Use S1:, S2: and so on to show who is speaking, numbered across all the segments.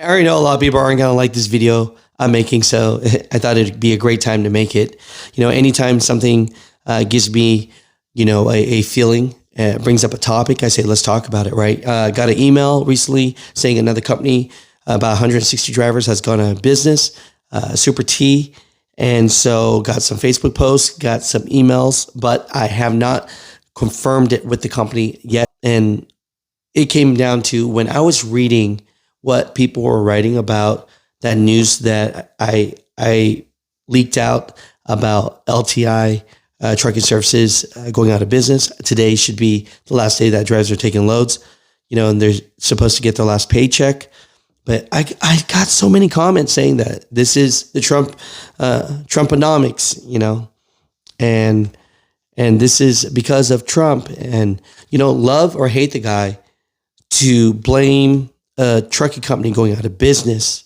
S1: I already know a lot of people aren't going to like this video I'm making, so I thought it'd be a great time to make it. Anytime something gives me, a feeling, brings up a topic, I say, let's talk about it, right? Got an email recently saying another company, about 160 drivers, has gone out of business, Super T. And so got some Facebook posts, got some emails, but I have not confirmed it with the company yet. And it came down to when I was reading what people were writing about that news that I leaked out about LTI trucking services going out of business. Today should be the last day that drivers are taking loads, and they're supposed to get their last paycheck. But I got so many comments saying that this is the Trumponomics, and this is because of Trump. And, love or hate the guy, to blame a trucking company going out of business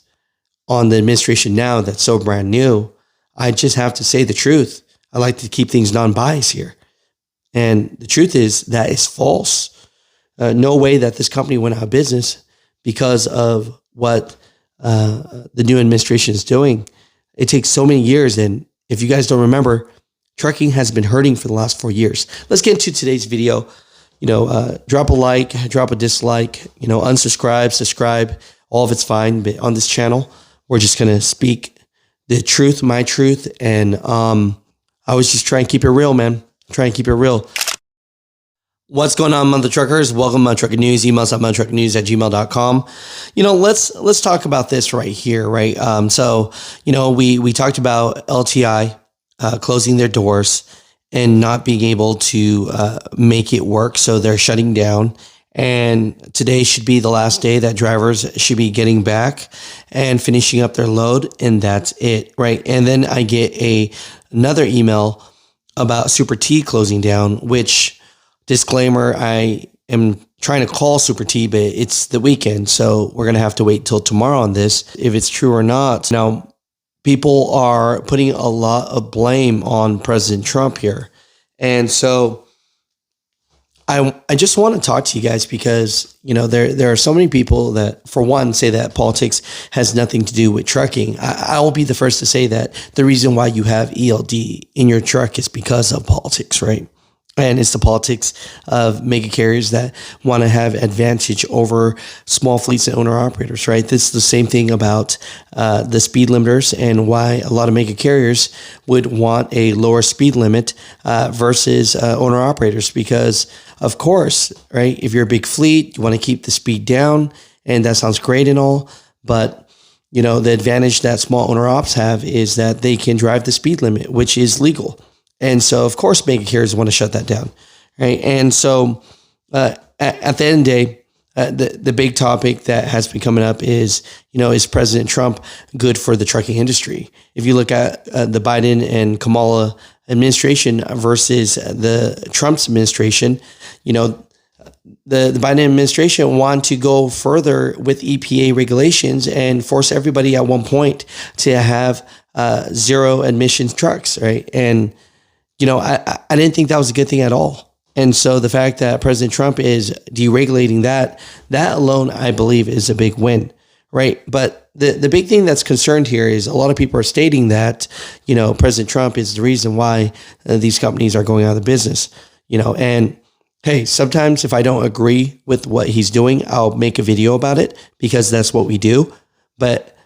S1: on the administration now that's so brand new, I just have to say the truth. I like to keep things non-biased here. And the truth is that is false. No way that this company went out of business because of what the new administration is doing. It takes so many years. And if you guys don't remember, trucking has been hurting for the last 4 years. Let's get into today's video. Drop a like, drop a dislike, unsubscribe, subscribe, all of it's fine. But on this channel, we're just going to speak the truth, my truth. And I was just trying to keep it real, man. Try and keep it real. What's going on, Mutha Truckers? Welcome to Trucknews. Emails at muthatruckernews@gmail.com. Let's talk about this right here, right? We talked about LTI closing their doors and not being able to make it work. So they're shutting down. And today should be the last day that drivers should be getting back and finishing up their load. And that's it, right? And then I get another email about Super T closing down, which, disclaimer, I am trying to call Super T, but it's the weekend. So we're going to have to wait till tomorrow on this, if it's true or not. Now, people are putting a lot of blame on President Trump here. And so I just want to talk to you guys because, there are so many people that, for one, say that politics has nothing to do with trucking. I will be the first to say that the reason why you have ELD in your truck is because of politics, right? And it's the politics of mega carriers that want to have advantage over small fleets and owner operators, right? This is the same thing about the speed limiters and why a lot of mega carriers would want a lower speed limit versus owner operators. Because, of course, right, if you're a big fleet, you want to keep the speed down, and that sounds great and all. But, the advantage that small owner ops have is that they can drive the speed limit, which is legal. And so, of course, mega carriers want to shut that down, right? And so, at the end of the day, the big topic that has been coming up is, is President Trump good for the trucking industry? If you look at the Biden and Kamala administration versus the Trump's administration, the Biden administration want to go further with EPA regulations and force everybody at one point to have zero emissions trucks, right? And I didn't think that was a good thing at all. And so the fact that President Trump is deregulating that alone, I believe, is a big win, right? But the big thing that's concerned here is a lot of people are stating that, President Trump is the reason why these companies are going out of business, and hey, sometimes if I don't agree with what he's doing, I'll make a video about it because that's what we do. But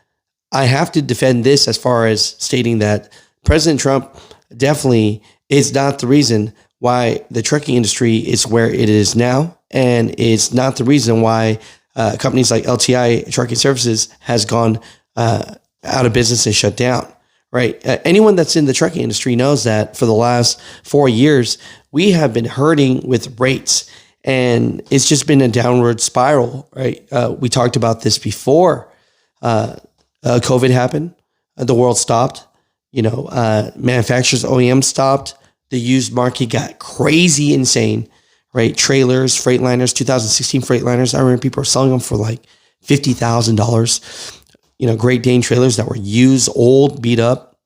S1: I have to defend this as far as stating that President Trump definitely is not the reason why the trucking industry is where it is now. And it's not the reason why companies like LTI Trucking Services has gone out of business and shut down, right? Anyone that's in the trucking industry knows that for the last 4 years, we have been hurting with rates, and it's just been a downward spiral, right? We talked about this before COVID happened. The world stopped. Manufacturers, OEMs stopped. The used market got crazy insane, right? Trailers, Freightliners, 2016 Freightliners. I remember people were selling them for like $50,000. Great Dane trailers that were used, old, beat up,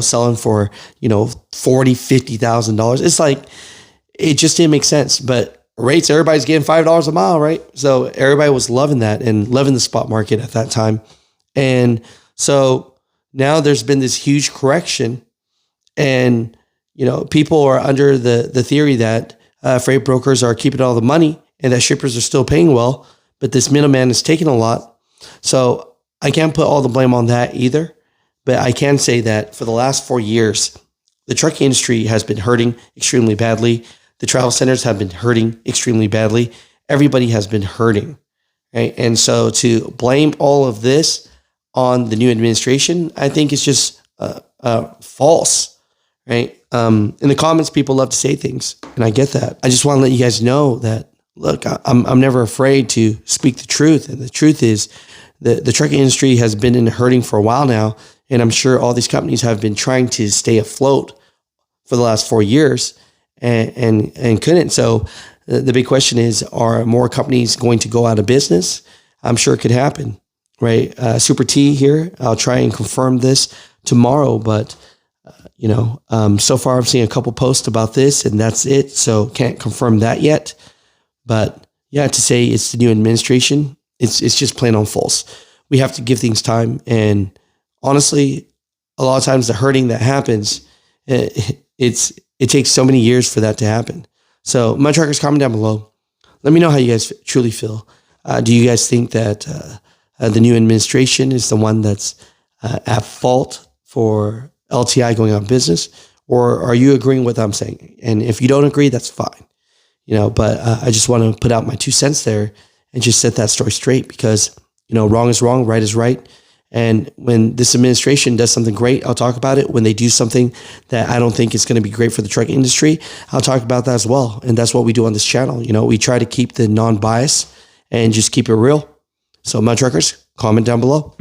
S1: selling for, $40,000, $50,000. It's like, it just didn't make sense. But rates, everybody's getting $5 a mile, right? So everybody was loving that and loving the spot market at that time. And so now there's been this huge correction, and people are under the theory that freight brokers are keeping all the money and that shippers are still paying well, but this middleman is taking a lot. So I can't put all the blame on that either, but I can say that for the last 4 years, the trucking industry has been hurting extremely badly. The travel centers have been hurting extremely badly. Everybody has been hurting, right? And so to blame all of this on the new administration, I think it's just false, right? In the comments, people love to say things, and I get that. I just want to let you guys know that, look, I'm never afraid to speak the truth. And the truth is the trucking industry has been in hurting for a while now. And I'm sure all these companies have been trying to stay afloat for the last 4 years and couldn't. So the big question is, are more companies going to go out of business? I'm sure it could happen, right? Super T here. I'll try and confirm this tomorrow, but so far I've seen a couple posts about this, and that's it. So can't confirm that yet. But yeah, to say it's the new administration, it's just plain on false. We have to give things time. And honestly, a lot of times the hurting that happens, it takes so many years for that to happen. So my truckers, comment down below. Let me know how you guys truly feel. Do you guys think that the new administration is the one that's at fault for LTI going out of business? Or are you agreeing with what I'm saying? And if you don't agree, that's fine. But I just want to put out my 2 cents there and just set that story straight, because, wrong is wrong, right is right. And when this administration does something great, I'll talk about it. When they do something that I don't think is going to be great for the trucking industry, I'll talk about that as well. And that's what we do on this channel. We try to keep the non-bias and just keep it real. So my truckers, comment down below.